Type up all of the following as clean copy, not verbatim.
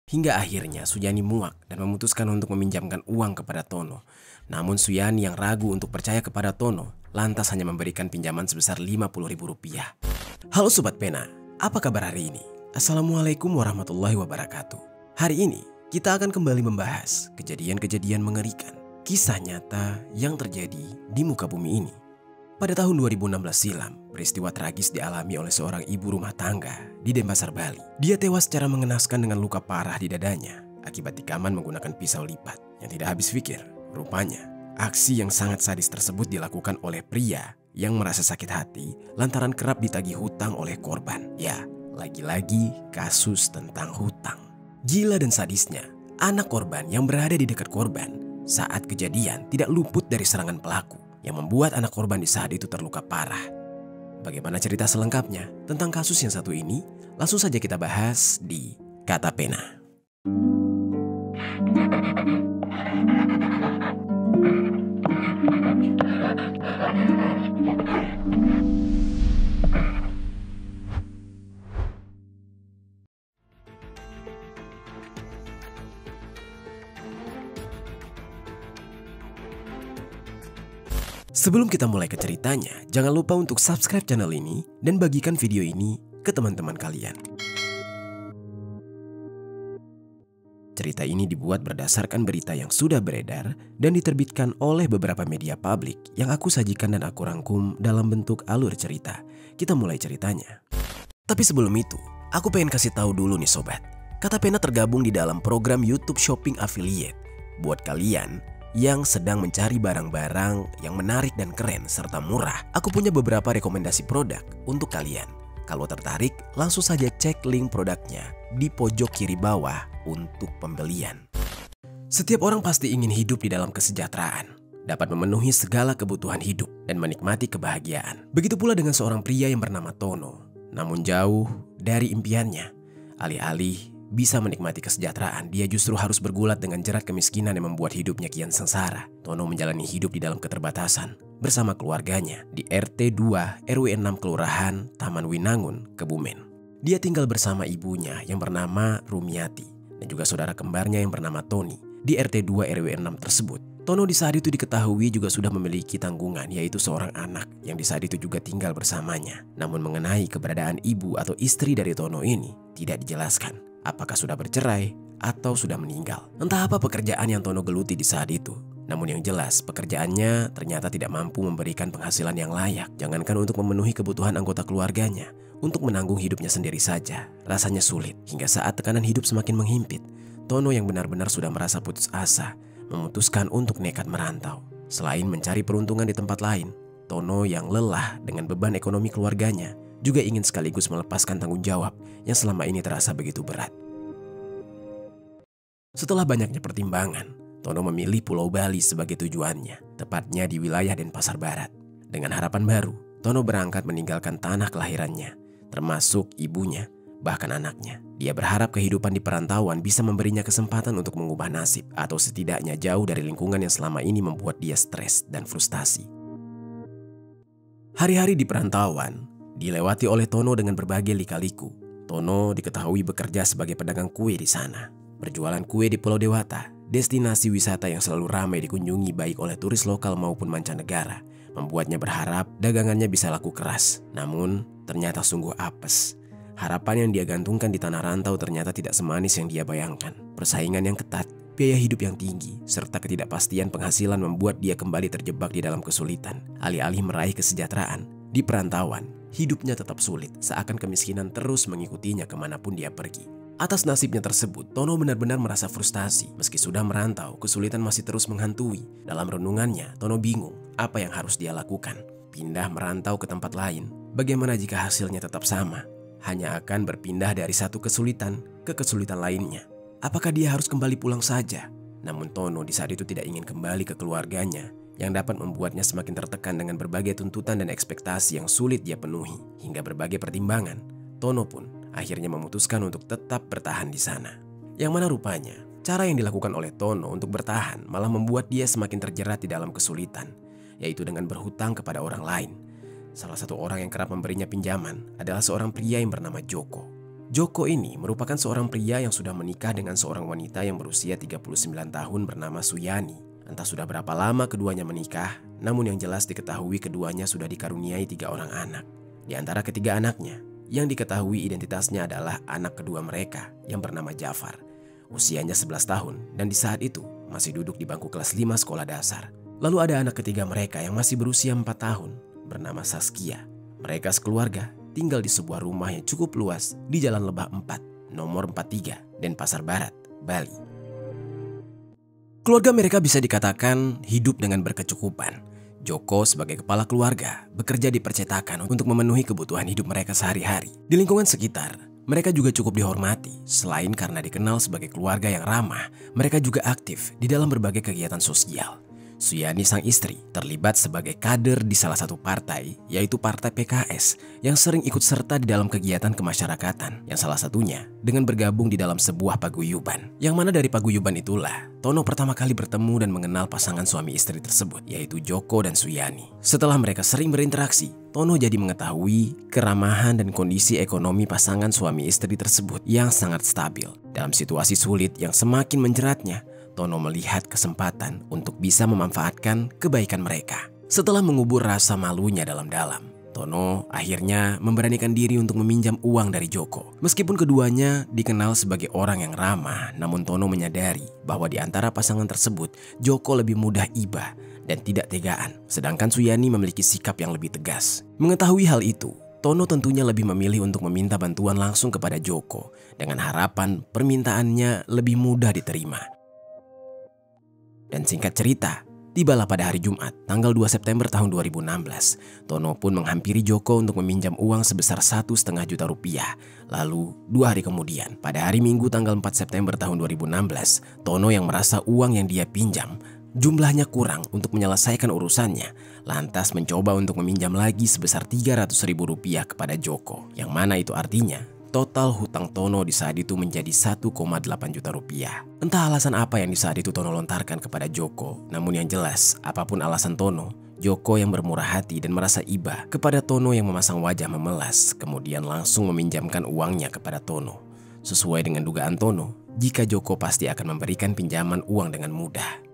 Hingga akhirnya Suyani muak dan memutuskan untuk meminjamkan uang kepada Tono. Namun Suyani yang ragu untuk percaya kepada Tono, lantas hanya memberikan pinjaman sebesar Rp50.000. Halo Sobat Pena, apa kabar hari ini? Assalamualaikum warahmatullahi wabarakatuh. Hari ini kita akan kembali membahas kejadian-kejadian mengerikan, kisah nyata yang terjadi di muka bumi ini. Pada tahun 2016 silam, peristiwa tragis dialami oleh seorang ibu rumah tangga di Denpasar, Bali. Dia tewas secara mengenaskan dengan luka parah di dadanya akibat tikaman menggunakan pisau lipat yang tidak habis pikir. Rupanya, aksi yang sangat sadis tersebut dilakukan oleh pria yang merasa sakit hati lantaran kerap ditagih hutang oleh korban. Ya, lagi-lagi kasus tentang hutang. Gila dan sadisnya, anak korban yang berada di dekat korban saat kejadian tidak luput dari serangan pelaku yang membuat anak korban di saat itu terluka parah. Bagaimana cerita selengkapnya tentang kasus yang satu ini? Langsung saja kita bahas di Kata Pena. Sebelum kita mulai ke ceritanya, jangan lupa untuk subscribe channel ini dan bagikan video ini ke teman-teman kalian. Cerita ini dibuat berdasarkan berita yang sudah beredar dan diterbitkan oleh beberapa media publik yang aku sajikan dan aku rangkum dalam bentuk alur cerita. Kita mulai ceritanya. Tapi sebelum itu, aku pengen kasih tahu dulu nih sobat. Kata Pena tergabung di dalam program YouTube Shopping Affiliate. Buat kalian yang sedang mencari barang-barang yang menarik dan keren serta murah, aku punya beberapa rekomendasi produk untuk kalian. Kalau tertarik, langsung saja cek link produknya di pojok kiri bawah untuk pembelian. Setiap orang pasti ingin hidup di dalam kesejahteraan, dapat memenuhi segala kebutuhan hidup dan menikmati kebahagiaan. Begitu pula dengan seorang pria yang bernama Tono. Namun jauh dari impiannya, alih-alih bisa menikmati kesejahteraan, dia justru harus bergulat dengan jerat kemiskinan yang membuat hidupnya kian sengsara. Tono menjalani hidup di dalam keterbatasan bersama keluarganya di RT 2 RW 6 Kelurahan Taman Winangun, Kebumen. Dia tinggal bersama ibunya yang bernama Rumiati dan juga saudara kembarnya yang bernama Tony di RT 2 RW 6 tersebut. Tono di saat itu diketahui juga sudah memiliki tanggungan, yaitu seorang anak yang di saat itu juga tinggal bersamanya. Namun mengenai keberadaan ibu atau istri dari Tono ini tidak dijelaskan. Apakah sudah bercerai atau sudah meninggal. Entah apa pekerjaan yang Tono geluti di saat itu. Namun yang jelas pekerjaannya ternyata tidak mampu memberikan penghasilan yang layak. Jangankan untuk memenuhi kebutuhan anggota keluarganya, untuk menanggung hidupnya sendiri saja rasanya sulit. Hingga saat tekanan hidup semakin menghimpit, Tono yang benar-benar sudah merasa putus asa memutuskan untuk nekat merantau. Selain mencari peruntungan di tempat lain, Tono yang lelah dengan beban ekonomi keluarganya juga ingin sekaligus melepaskan tanggung jawab yang selama ini terasa begitu berat. Setelah banyaknya pertimbangan, Tono memilih Pulau Bali sebagai tujuannya, tepatnya di wilayah Denpasar Barat. Dengan harapan baru, Tono berangkat meninggalkan tanah kelahirannya, termasuk ibunya, bahkan anaknya. Dia berharap kehidupan di perantauan bisa memberinya kesempatan untuk mengubah nasib, atau setidaknya jauh dari lingkungan yang selama ini membuat dia stres dan frustasi. Hari-hari di perantauan dilewati oleh Tono dengan berbagai lika-liku. Tono diketahui bekerja sebagai pedagang kue di sana. Berjualan kue di Pulau Dewata, destinasi wisata yang selalu ramai dikunjungi baik oleh turis lokal maupun mancanegara, membuatnya berharap dagangannya bisa laku keras. Namun, ternyata sungguh apes. Harapan yang dia gantungkan di tanah rantau ternyata tidak semanis yang dia bayangkan. Persaingan yang ketat, biaya hidup yang tinggi, serta ketidakpastian penghasilan membuat dia kembali terjebak di dalam kesulitan. Alih-alih meraih kesejahteraan, di perantauan, hidupnya tetap sulit, seakan kemiskinan terus mengikutinya kemanapun dia pergi. Atas nasibnya tersebut, Tono benar-benar merasa frustasi. Meski sudah merantau, kesulitan masih terus menghantui. Dalam renungannya, Tono bingung apa yang harus dia lakukan. Pindah merantau ke tempat lain. Bagaimana jika hasilnya tetap sama? Hanya akan berpindah dari satu kesulitan ke kesulitan lainnya. Apakah dia harus kembali pulang saja? Namun Tono di saat itu tidak ingin kembali ke keluarganya, yang dapat membuatnya semakin tertekan dengan berbagai tuntutan dan ekspektasi yang sulit dia penuhi. Hingga berbagai pertimbangan, Tono pun akhirnya memutuskan untuk tetap bertahan di sana. Yang mana rupanya, cara yang dilakukan oleh Tono untuk bertahan malah membuat dia semakin terjerat di dalam kesulitan, yaitu dengan berhutang kepada orang lain. Salah satu orang yang kerap memberinya pinjaman adalah seorang pria yang bernama Joko. Joko ini merupakan seorang pria yang sudah menikah dengan seorang wanita yang berusia 39 tahun bernama Suyani. Entah sudah berapa lama keduanya menikah, namun yang jelas diketahui keduanya sudah dikaruniai 3 orang anak. Di antara ketiga anaknya, yang diketahui identitasnya adalah anak kedua mereka yang bernama Jafar. Usianya 11 tahun dan di saat itu masih duduk di bangku kelas 5 sekolah dasar. Lalu ada anak ketiga mereka yang masih berusia 4 tahun bernama Saskia. Mereka sekeluarga tinggal di sebuah rumah yang cukup luas di Jalan Lebah 4, nomor 43, Denpasar Barat, Bali. Keluarga mereka bisa dikatakan hidup dengan berkecukupan. Joko sebagai kepala keluarga bekerja di percetakan untuk memenuhi kebutuhan hidup mereka sehari-hari. Di lingkungan sekitar, mereka juga cukup dihormati. Selain karena dikenal sebagai keluarga yang ramah, mereka juga aktif di dalam berbagai kegiatan sosial. Suyani sang istri terlibat sebagai kader di salah satu partai, yaitu Partai PKS, yang sering ikut serta di dalam kegiatan kemasyarakatan, yang salah satunya dengan bergabung di dalam sebuah paguyuban. Yang mana dari paguyuban itulah Tono pertama kali bertemu dan mengenal pasangan suami istri tersebut, yaitu Joko dan Suyani. Setelah mereka sering berinteraksi, Tono jadi mengetahui keramahan dan kondisi ekonomi pasangan suami istri tersebut yang sangat stabil. Dalam situasi sulit yang semakin menjeratnya, Tono melihat kesempatan untuk bisa memanfaatkan kebaikan mereka. Setelah mengubur rasa malunya dalam-dalam, Tono akhirnya memberanikan diri untuk meminjam uang dari Joko. Meskipun keduanya dikenal sebagai orang yang ramah, namun Tono menyadari bahwa di antara pasangan tersebut, Joko lebih mudah iba dan tidak tegaan, sedangkan Suyani memiliki sikap yang lebih tegas. Mengetahui hal itu, Tono tentunya lebih memilih untuk meminta bantuan langsung kepada Joko dengan harapan permintaannya lebih mudah diterima. Dan singkat cerita, tibalah pada hari Jumat, tanggal 2 September tahun 2016. Tono pun menghampiri Joko untuk meminjam uang sebesar 1,5 juta rupiah. Lalu, 2 hari kemudian, pada hari Minggu tanggal 4 September tahun 2016, Tono yang merasa uang yang dia pinjam jumlahnya kurang untuk menyelesaikan urusannya, lantas mencoba untuk meminjam lagi sebesar 300.000 rupiah kepada Joko. Yang mana itu artinya, total hutang Tono di saat itu menjadi 1,8 juta rupiah. Entah alasan apa yang di saat itu Tono lontarkan kepada Joko, namun yang jelas apapun alasan Tono, Joko yang bermurah hati dan merasa iba kepada Tono yang memasang wajah memelas, kemudian langsung meminjamkan uangnya kepada Tono. Sesuai dengan dugaan Tono, jika Joko pasti akan memberikan pinjaman uang dengan mudah.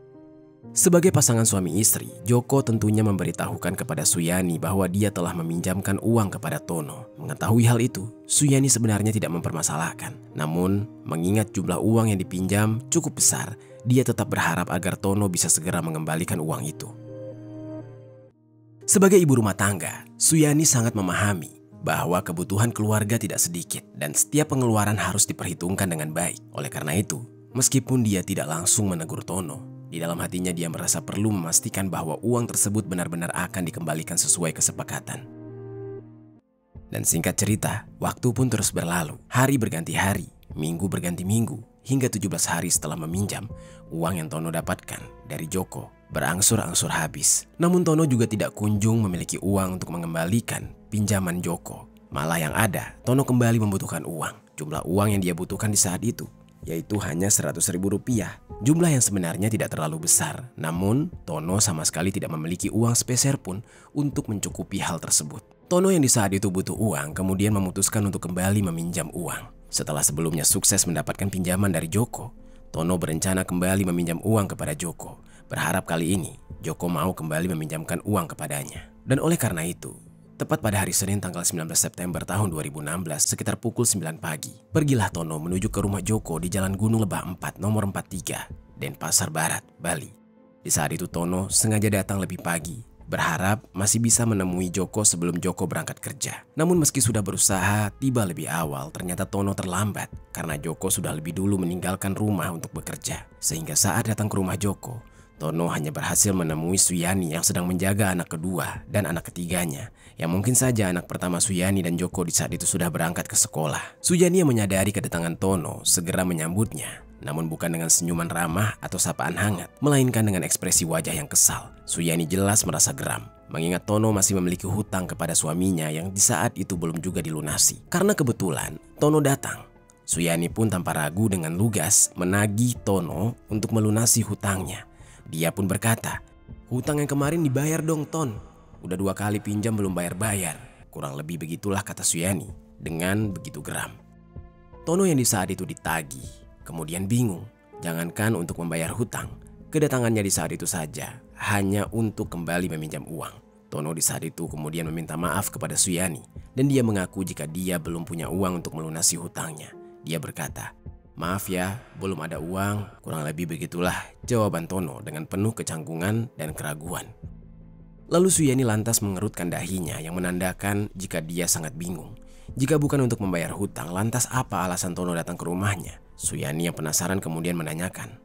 Sebagai pasangan suami istri, Joko tentunya memberitahukan kepada Suyani bahwa dia telah meminjamkan uang kepada Tono. Mengetahui hal itu, Suyani sebenarnya tidak mempermasalahkan. Namun, mengingat jumlah uang yang dipinjam cukup besar, dia tetap berharap agar Tono bisa segera mengembalikan uang itu. Sebagai ibu rumah tangga, Suyani sangat memahami bahwa kebutuhan keluarga tidak sedikit dan setiap pengeluaran harus diperhitungkan dengan baik. Oleh karena itu, meskipun dia tidak langsung menegur Tono, di dalam hatinya dia merasa perlu memastikan bahwa uang tersebut benar-benar akan dikembalikan sesuai kesepakatan. Dan singkat cerita, waktu pun terus berlalu. Hari berganti hari, minggu berganti minggu, hingga 17 hari setelah meminjam, uang yang Tono dapatkan dari Joko berangsur-angsur habis. Namun Tono juga tidak kunjung memiliki uang untuk mengembalikan pinjaman Joko. Malah yang ada, Tono kembali membutuhkan uang. Jumlah uang yang dia butuhkan di saat itu yaitu hanya 100.000 rupiah. Jumlah yang sebenarnya tidak terlalu besar. Namun, Tono sama sekali tidak memiliki uang sepeser pun untuk mencukupi hal tersebut. Tono yang di saat itu butuh uang kemudian memutuskan untuk kembali meminjam uang. Setelah sebelumnya sukses mendapatkan pinjaman dari Joko, Tono berencana kembali meminjam uang kepada Joko. Berharap kali ini Joko mau kembali meminjamkan uang kepadanya. Dan oleh karena itu, tepat pada hari Senin tanggal 19 September tahun 2016 sekitar pukul 9 pagi, pergilah Tono menuju ke rumah Joko di Jalan Gunung Lebah 4 nomor 43, Denpasar Barat, Bali. Di saat itu Tono sengaja datang lebih pagi, berharap masih bisa menemui Joko sebelum Joko berangkat kerja. Namun meski sudah berusaha tiba lebih awal, ternyata Tono terlambat karena Joko sudah lebih dulu meninggalkan rumah untuk bekerja. Sehingga saat datang ke rumah Joko, Tono hanya berhasil menemui Suyani yang sedang menjaga anak kedua dan anak ketiganya, yang mungkin saja anak pertama Suyani dan Joko di saat itu sudah berangkat ke sekolah. Suyani yang menyadari kedatangan Tono segera menyambutnya, namun bukan dengan senyuman ramah atau sapaan hangat, melainkan dengan ekspresi wajah yang kesal. Suyani jelas merasa geram, mengingat Tono masih memiliki hutang kepada suaminya yang di saat itu belum juga dilunasi. Karena kebetulan Tono datang, Suyani pun tanpa ragu dengan lugas menagih Tono untuk melunasi hutangnya. Dia pun berkata, "Hutang yang kemarin dibayar dong, Ton. Udah 2 kali pinjam belum bayar-bayar." Kurang lebih begitulah kata Suyani dengan begitu geram. Tono yang di saat itu ditagih, kemudian bingung. Jangankan untuk membayar hutang, kedatangannya di saat itu saja hanya untuk kembali meminjam uang. Tono di saat itu kemudian meminta maaf kepada Suyani dan dia mengaku jika dia belum punya uang untuk melunasi hutangnya. Dia berkata, "Maaf ya, belum ada uang." Kurang lebih begitulah jawaban Tono dengan penuh kecanggungan dan keraguan. Lalu Suyani lantas mengerutkan dahinya yang menandakan jika dia sangat bingung. Jika bukan untuk membayar hutang, lantas apa alasan Tono datang ke rumahnya? Suyani yang penasaran kemudian menanyakan,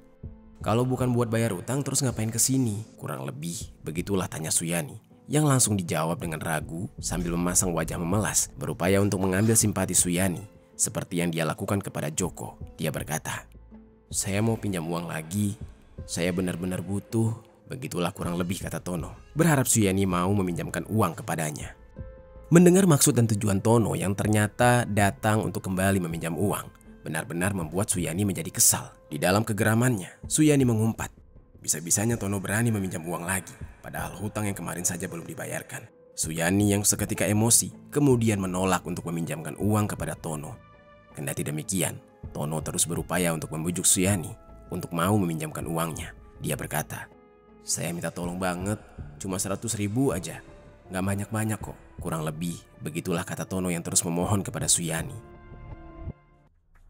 "Kalau bukan buat bayar hutang terus ngapain kesini?" Kurang lebih begitulah tanya Suyani, yang langsung dijawab dengan ragu sambil memasang wajah memelas berupaya untuk mengambil simpati Suyani seperti yang dia lakukan kepada Joko. Dia berkata, "Saya mau pinjam uang lagi, saya benar-benar butuh." Begitulah kurang lebih kata Tono, berharap Suyani mau meminjamkan uang kepadanya. Mendengar maksud dan tujuan Tono yang ternyata datang untuk kembali meminjam uang, benar-benar membuat Suyani menjadi kesal. Di dalam kegeramannya, Suyani mengumpat, bisa-bisanya Tono berani meminjam uang lagi, padahal hutang yang kemarin saja belum dibayarkan. Suyani yang seketika emosi, kemudian menolak untuk meminjamkan uang kepada Tono. Kendati demikian, Tono terus berupaya untuk membujuk Suyani untuk mau meminjamkan uangnya. Dia berkata, "Saya minta tolong banget, cuma 100.000 aja. Gak banyak-banyak kok." Kurang lebih begitulah kata Tono yang terus memohon kepada Suyani.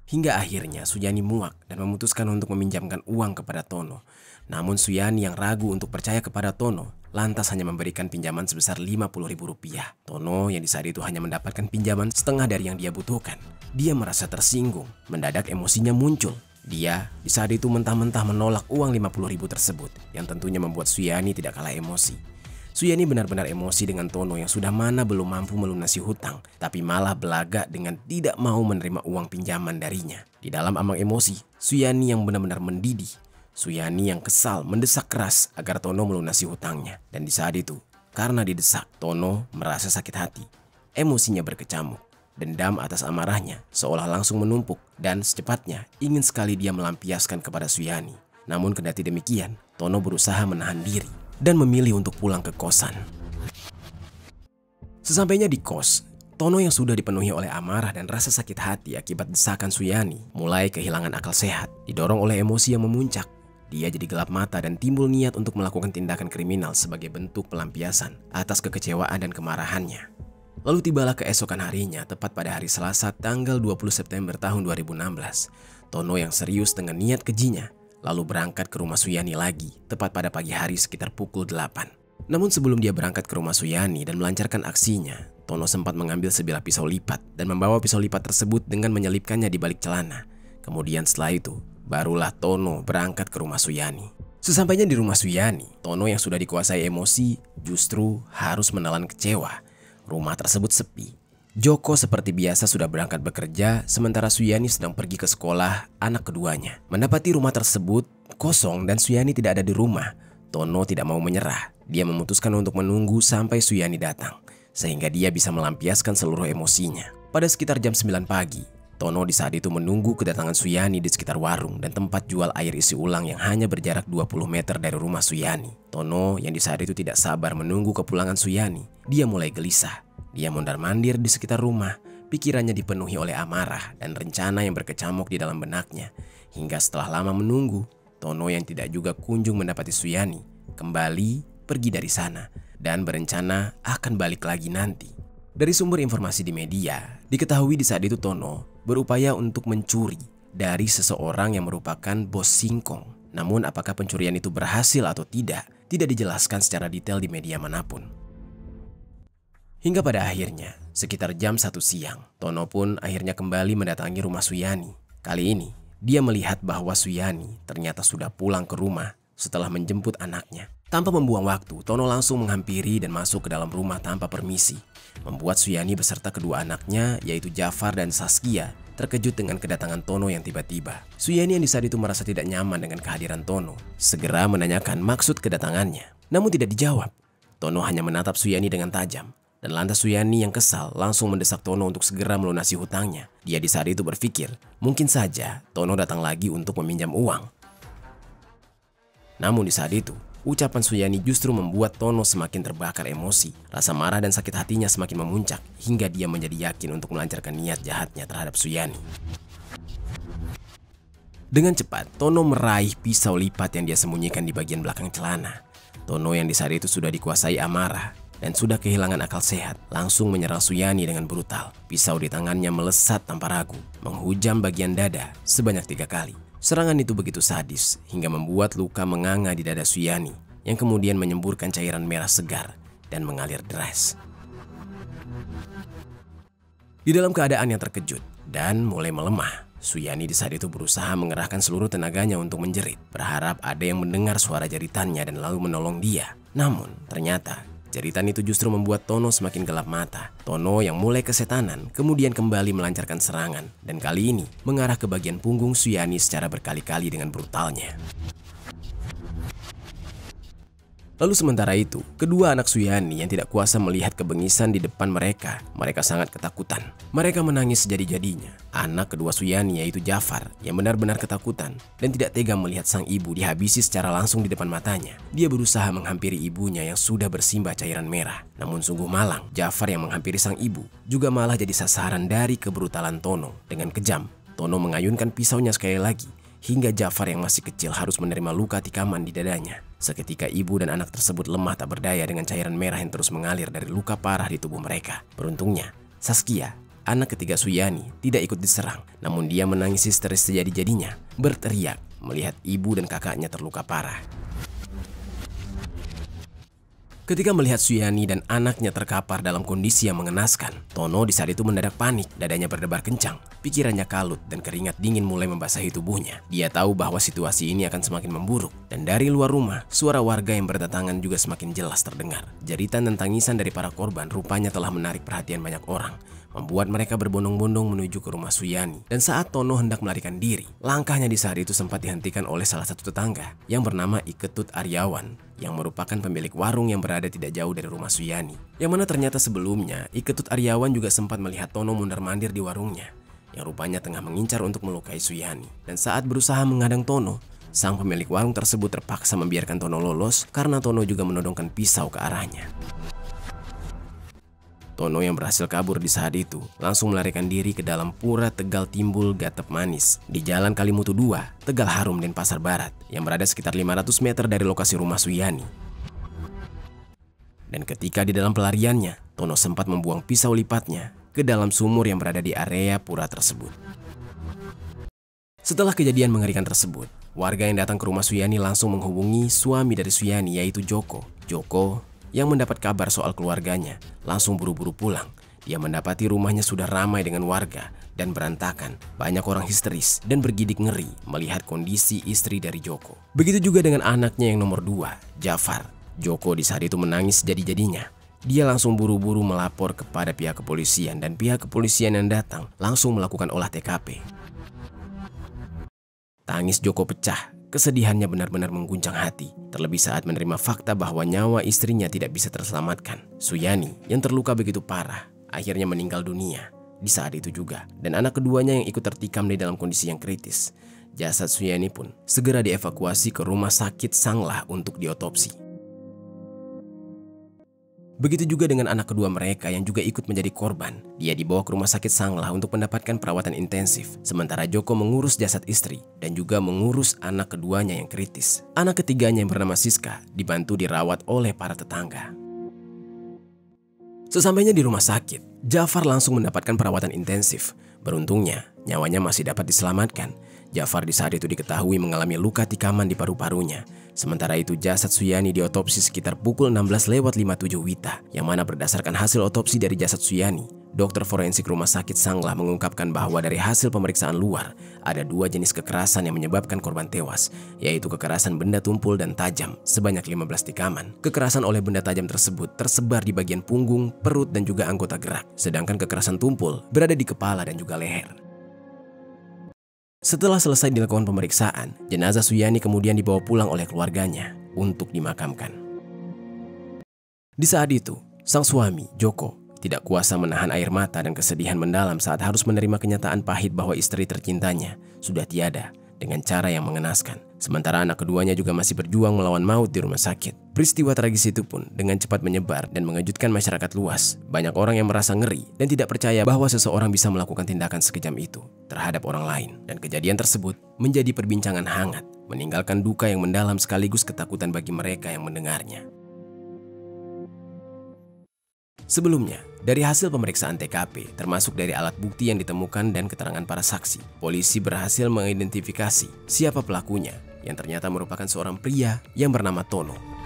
Hingga akhirnya Suyani muak dan memutuskan untuk meminjamkan uang kepada Tono. Namun Suyani yang ragu untuk percaya kepada Tono lantas hanya memberikan pinjaman sebesar Rp50.000. Tono yang di saat itu hanya mendapatkan pinjaman setengah dari yang dia butuhkan. Dia merasa tersinggung, mendadak emosinya muncul. Dia di saat itu mentah-mentah menolak uang 50.000 tersebut yang tentunya membuat Suyani tidak kalah emosi. Suyani benar-benar emosi dengan Tono yang sudah mana belum mampu melunasi hutang, tapi malah belaga dengan tidak mau menerima uang pinjaman darinya. Di dalam amang emosi, Suyani yang benar-benar mendidih. Suyani yang kesal mendesak keras agar Tono melunasi hutangnya. Dan di saat itu, karena didesak, Tono merasa sakit hati. Emosinya berkecamuk. Dendam atas amarahnya seolah langsung menumpuk dan secepatnya ingin sekali dia melampiaskan kepada Suyani. Namun kendati demikian, Tono berusaha menahan diri dan memilih untuk pulang ke kosan. Sesampainya di kos, Tono yang sudah dipenuhi oleh amarah dan rasa sakit hati akibat desakan Suyani mulai kehilangan akal sehat. Didorong oleh emosi yang memuncak, dia jadi gelap mata dan timbul niat untuk melakukan tindakan kriminal sebagai bentuk pelampiasan atas kekecewaan dan kemarahannya. Lalu tibalah keesokan harinya, tepat pada hari Selasa tanggal 20 September tahun 2016. Tono yang serius dengan niat kejinya lalu berangkat ke rumah Suyani lagi, tepat pada pagi hari sekitar pukul 8. Namun sebelum dia berangkat ke rumah Suyani dan melancarkan aksinya, Tono sempat mengambil sebilah pisau lipat dan membawa pisau lipat tersebut dengan menyelipkannya di balik celana. Kemudian setelah itu, barulah Tono berangkat ke rumah Suyani. Sesampainya di rumah Suyani, Tono yang sudah dikuasai emosi justru harus menelan kecewa. Rumah tersebut sepi. Joko seperti biasa sudah berangkat bekerja, sementara Suyani sedang pergi ke sekolah anak keduanya. Mendapati rumah tersebut kosong dan Suyani tidak ada di rumah, Tono tidak mau menyerah. Dia memutuskan untuk menunggu sampai Suyani datang, sehingga dia bisa melampiaskan seluruh emosinya. Pada sekitar jam 9 pagi, Tono di saat itu menunggu kedatangan Suyani di sekitar warung dan tempat jual air isi ulang yang hanya berjarak 20 meter dari rumah Suyani. Tono yang di saat itu tidak sabar menunggu kepulangan Suyani, dia mulai gelisah. Dia mondar-mandir di sekitar rumah, pikirannya dipenuhi oleh amarah dan rencana yang berkecamuk di dalam benaknya. Hingga setelah lama menunggu, Tono yang tidak juga kunjung mendapati Suyani kembali pergi dari sana dan berencana akan balik lagi nanti. Dari sumber informasi di media, diketahui di saat itu Tono berupaya untuk mencuri dari seseorang yang merupakan bos singkong. Namun apakah pencurian itu berhasil atau tidak dijelaskan secara detail di media manapun. Hingga pada akhirnya, sekitar jam 1 siang, Tono pun akhirnya kembali mendatangi rumah Suyani. Kali ini, dia melihat bahwa Suyani ternyata sudah pulang ke rumah setelah menjemput anaknya. Tanpa membuang waktu, Tono langsung menghampiri dan masuk ke dalam rumah tanpa permisi, membuat Suyani beserta kedua anaknya, yaitu Jafar dan Saskia, terkejut dengan kedatangan Tono yang tiba-tiba. Suyani yang di saat itu merasa tidak nyaman dengan kehadiran Tono, segera menanyakan maksud kedatangannya. Namun tidak dijawab. Tono hanya menatap Suyani dengan tajam. Dan lantas Suyani yang kesal langsung mendesak Tono untuk segera melunasi hutangnya. Dia di saat itu berpikir, mungkin saja Tono datang lagi untuk meminjam uang. Namun di saat itu, ucapan Suyani justru membuat Tono semakin terbakar emosi. Rasa marah dan sakit hatinya semakin memuncak hingga dia menjadi yakin untuk melancarkan niat jahatnya terhadap Suyani. Dengan cepat, Tono meraih pisau lipat yang dia sembunyikan di bagian belakang celana. Tono yang di saat itu sudah dikuasai amarah dan sudah kehilangan akal sehat, langsung menyerang Suyani dengan brutal. Pisau di tangannya melesat tanpa ragu, menghujam bagian dada sebanyak 3 kali. Serangan itu begitu sadis hingga membuat luka menganga di dada Suyani yang kemudian menyemburkan cairan merah segar dan mengalir deras. Di dalam keadaan yang terkejut dan mulai melemah, Suyani di saat itu berusaha mengerahkan seluruh tenaganya untuk menjerit, berharap ada yang mendengar suara jeritannya dan lalu menolong dia. Namun ternyata jeritan itu justru membuat Tono semakin gelap mata. Tono yang mulai kesetanan kemudian kembali melancarkan serangan dan kali ini mengarah ke bagian punggung Suyani secara berkali-kali dengan brutalnya. Lalu sementara itu, kedua anak Suyani yang tidak kuasa melihat kebengisan di depan mereka sangat ketakutan. Mereka menangis sejadi-jadinya. Anak kedua Suyani yaitu Jafar yang benar-benar ketakutan dan tidak tega melihat sang ibu dihabisi secara langsung di depan matanya. Dia berusaha menghampiri ibunya yang sudah bersimbah cairan merah. Namun sungguh malang, Jafar yang menghampiri sang ibu juga malah jadi sasaran dari kebrutalan Tono. Dengan kejam, Tono mengayunkan pisaunya sekali lagi, hingga Jafar yang masih kecil harus menerima luka tikaman di dadanya. Seketika ibu dan anak tersebut lemah tak berdaya dengan cairan merah yang terus mengalir dari luka parah di tubuh mereka. Beruntungnya, Saskia, anak ketiga Suyani, tidak ikut diserang. Namun dia menangis histeris sejadi-jadinya, berteriak melihat ibu dan kakaknya terluka parah. Ketika melihat Suyani dan anaknya terkapar dalam kondisi yang mengenaskan, Tono di saat itu mendadak panik, dadanya berdebar kencang, pikirannya kalut dan keringat dingin mulai membasahi tubuhnya. Dia tahu bahwa situasi ini akan semakin memburuk dan dari luar rumah, suara warga yang berdatangan juga semakin jelas terdengar. Jeritan dan tangisan dari para korban rupanya telah menarik perhatian banyak orang, membuat mereka berbondong-bondong menuju ke rumah Suyani. Dan saat Tono hendak melarikan diri, langkahnya di saat itu sempat dihentikan oleh salah satu tetangga yang bernama Iketut Aryawan, yang merupakan pemilik warung yang berada tidak jauh dari rumah Suyani. Yang mana ternyata sebelumnya Iketut Aryawan juga sempat melihat Tono mondar-mandir di warungnya, yang rupanya tengah mengincar untuk melukai Suyani. Dan saat berusaha menghadang Tono, sang pemilik warung tersebut terpaksa membiarkan Tono lolos karena Tono juga menodongkan pisau ke arahnya. Tono yang berhasil kabur di saat itu langsung melarikan diri ke dalam Pura Tegal Timbul Gatep Manis di Jalan Kalimutu 2, Tegal Harum, Denpasar Barat, yang berada sekitar 500 meter dari lokasi rumah Suyani. Dan ketika di dalam pelariannya, Tono sempat membuang pisau lipatnya ke dalam sumur yang berada di area pura tersebut. Setelah kejadian mengerikan tersebut, warga yang datang ke rumah Suyani langsung menghubungi suami dari Suyani yaitu Joko. Joko yang mendapat kabar soal keluarganya langsung buru-buru pulang. Dia mendapati rumahnya sudah ramai dengan warga dan berantakan. Banyak orang histeris dan bergidik ngeri melihat kondisi istri dari Joko. Begitu juga dengan anaknya yang nomor 2, Jafar. Joko di saat itu menangis jadi-jadinya. Dia langsung buru-buru melapor kepada pihak kepolisian dan pihak kepolisian yang datang langsung melakukan olah TKP. Tangis Joko pecah. Kesedihannya benar-benar mengguncang hati, terlebih saat menerima fakta bahwa nyawa istrinya tidak bisa terselamatkan. Suyani yang terluka begitu parah akhirnya meninggal dunia di saat itu juga, dan anak keduanya yang ikut tertikam di dalam kondisi yang kritis. Jasad Suyani pun segera dievakuasi ke rumah sakit Sanglah untuk diotopsi. Begitu juga dengan anak kedua mereka yang juga ikut menjadi korban. Dia dibawa ke rumah sakit Sanglah untuk mendapatkan perawatan intensif. Sementara Joko mengurus jasad istri dan juga mengurus anak keduanya yang kritis. Anak ketiganya yang bernama Siska dibantu dirawat oleh para tetangga. Sesampainya di rumah sakit, Jafar langsung mendapatkan perawatan intensif. Beruntungnya, nyawanya masih dapat diselamatkan. Jafar di saat itu diketahui mengalami luka tikaman di paru-parunya. Sementara itu jasad Suyani diotopsi sekitar pukul 16:57 WITA, yang mana berdasarkan hasil otopsi dari jasad Suyani, dokter forensik rumah sakit Sanglah mengungkapkan bahwa dari hasil pemeriksaan luar, ada 2 jenis kekerasan yang menyebabkan korban tewas, yaitu kekerasan benda tumpul dan tajam sebanyak 15 tikaman. Kekerasan oleh benda tajam tersebut tersebar di bagian punggung, perut, dan juga anggota gerak, sedangkan kekerasan tumpul berada di kepala dan juga leher. Setelah selesai dilakukan pemeriksaan, jenazah Suyani kemudian dibawa pulang oleh keluarganya untuk dimakamkan. Di saat itu, sang suami, Joko, tidak kuasa menahan air mata dan kesedihan mendalam saat harus menerima kenyataan pahit bahwa istri tercintanya sudah tiada dengan cara yang mengenaskan. Sementara anak keduanya juga masih berjuang melawan maut di rumah sakit. Peristiwa tragis itu pun dengan cepat menyebar dan mengejutkan masyarakat luas. Banyak orang yang merasa ngeri dan tidak percaya bahwa seseorang bisa melakukan tindakan sekejam itu terhadap orang lain. Dan kejadian tersebut menjadi perbincangan hangat, meninggalkan duka yang mendalam sekaligus ketakutan bagi mereka yang mendengarnya. Sebelumnya, dari hasil pemeriksaan TKP, termasuk dari alat bukti yang ditemukan dan keterangan para saksi, polisi berhasil mengidentifikasi siapa pelakunya, yang ternyata merupakan seorang pria yang bernama Tono.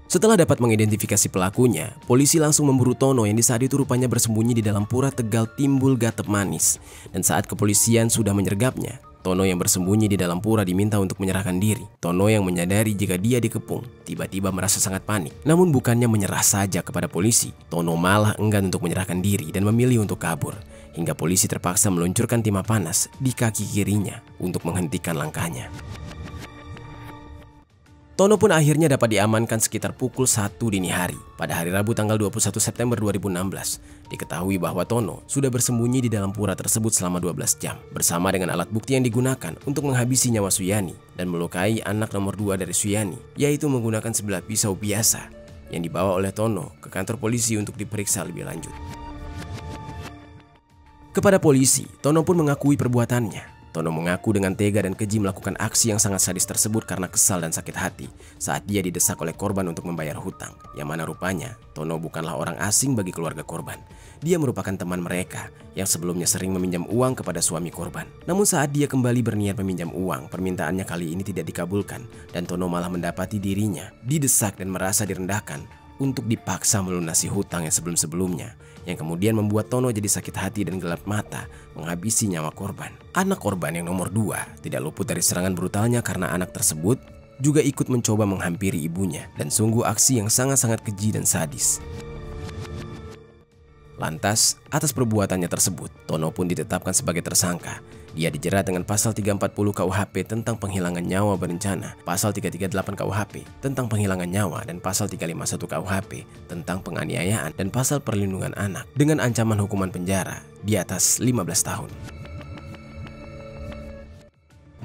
Setelah dapat mengidentifikasi pelakunya, polisi langsung memburu Tono yang di saat itu rupanya bersembunyi di dalam pura Tegal Timbul Gatep Manis. Dan saat kepolisian sudah menyergapnya, Tono yang bersembunyi di dalam pura diminta untuk menyerahkan diri. Tono yang menyadari jika dia dikepung, tiba-tiba merasa sangat panik. Namun bukannya menyerah saja kepada polisi, Tono malah enggan untuk menyerahkan diri dan memilih untuk kabur. Hingga polisi terpaksa meluncurkan timah panas di kaki kirinya untuk menghentikan langkahnya. Tono pun akhirnya dapat diamankan sekitar pukul 1 dini hari pada hari Rabu tanggal 21 September 2016. Diketahui bahwa Tono sudah bersembunyi di dalam pura tersebut selama 12 jam bersama dengan alat bukti yang digunakan untuk menghabisi nyawa Suyani dan melukai anak nomor 2 dari Suyani, yaitu menggunakan sebilah pisau biasa yang dibawa oleh Tono ke kantor polisi untuk diperiksa lebih lanjut. Kepada polisi, Tono pun mengakui perbuatannya. Tono mengaku dengan tega dan keji melakukan aksi yang sangat sadis tersebut karena kesal dan sakit hati saat dia didesak oleh korban untuk membayar hutang. Yang mana rupanya Tono bukanlah orang asing bagi keluarga korban. Dia merupakan teman mereka yang sebelumnya sering meminjam uang kepada suami korban. Namun saat dia kembali berniat meminjam uang, permintaannya kali ini tidak dikabulkan dan Tono malah mendapati dirinya didesak dan merasa direndahkan untuk dipaksa melunasi hutang yang sebelum-sebelumnya, yang kemudian membuat Tono jadi sakit hati dan gelap mata menghabisi nyawa korban. Anak korban yang nomor 2 tidak luput dari serangan brutalnya karena anak tersebut juga ikut mencoba menghampiri ibunya dan sungguh aksi yang sangat-sangat keji dan sadis. Lantas, atas perbuatannya tersebut, Tono pun ditetapkan sebagai tersangka. Dia dijerat dengan pasal 340 KUHP tentang penghilangan nyawa berencana, pasal 338 KUHP tentang penghilangan nyawa, dan pasal 351 KUHP tentang penganiayaan dan pasal perlindungan anak dengan ancaman hukuman penjara di atas 15 tahun.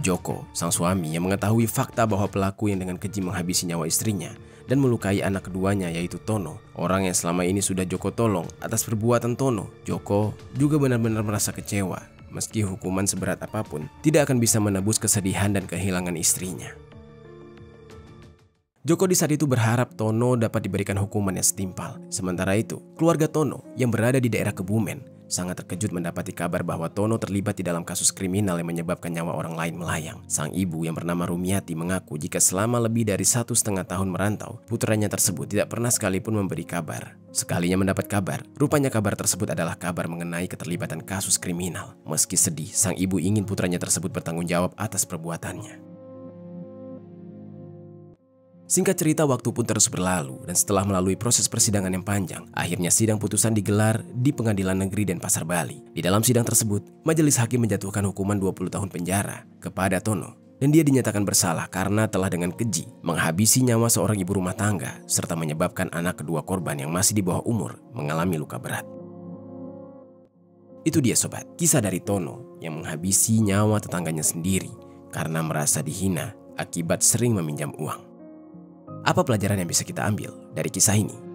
Joko, sang suami yang mengetahui fakta bahwa pelaku yang dengan keji menghabisi nyawa istrinya dan melukai anak keduanya yaitu Tono, orang yang selama ini sudah Joko tolong atas perbuatan Tono, Joko juga benar-benar merasa kecewa. Meski hukuman seberat apapun tidak akan bisa menebus kesedihan dan kehilangan istrinya. Joko di saat itu berharap Tono dapat diberikan hukuman yang setimpal. Sementara itu, keluarga Tono yang berada di daerah Kebumen sangat terkejut mendapati kabar bahwa Tono terlibat di dalam kasus kriminal yang menyebabkan nyawa orang lain melayang. Sang ibu yang bernama Rumiati mengaku jika selama lebih dari 1,5 tahun merantau, putranya tersebut tidak pernah sekalipun memberi kabar. Sekalinya mendapat kabar, rupanya kabar tersebut adalah kabar mengenai keterlibatan kasus kriminal. Meski sedih, sang ibu ingin putranya tersebut bertanggung jawab atas perbuatannya. Singkat cerita, waktu pun terus berlalu dan setelah melalui proses persidangan yang panjang, akhirnya sidang putusan digelar di Pengadilan Negeri Denpasar, Bali. Di dalam sidang tersebut, majelis hakim menjatuhkan hukuman 20 tahun penjara kepada Tono dan dia dinyatakan bersalah karena telah dengan keji menghabisi nyawa seorang ibu rumah tangga serta menyebabkan anak kedua korban yang masih di bawah umur mengalami luka berat. Itu dia sobat, kisah dari Tono yang menghabisi nyawa tetangganya sendiri karena merasa dihina akibat sering meminjam uang. Apa pelajaran yang bisa kita ambil dari kisah ini?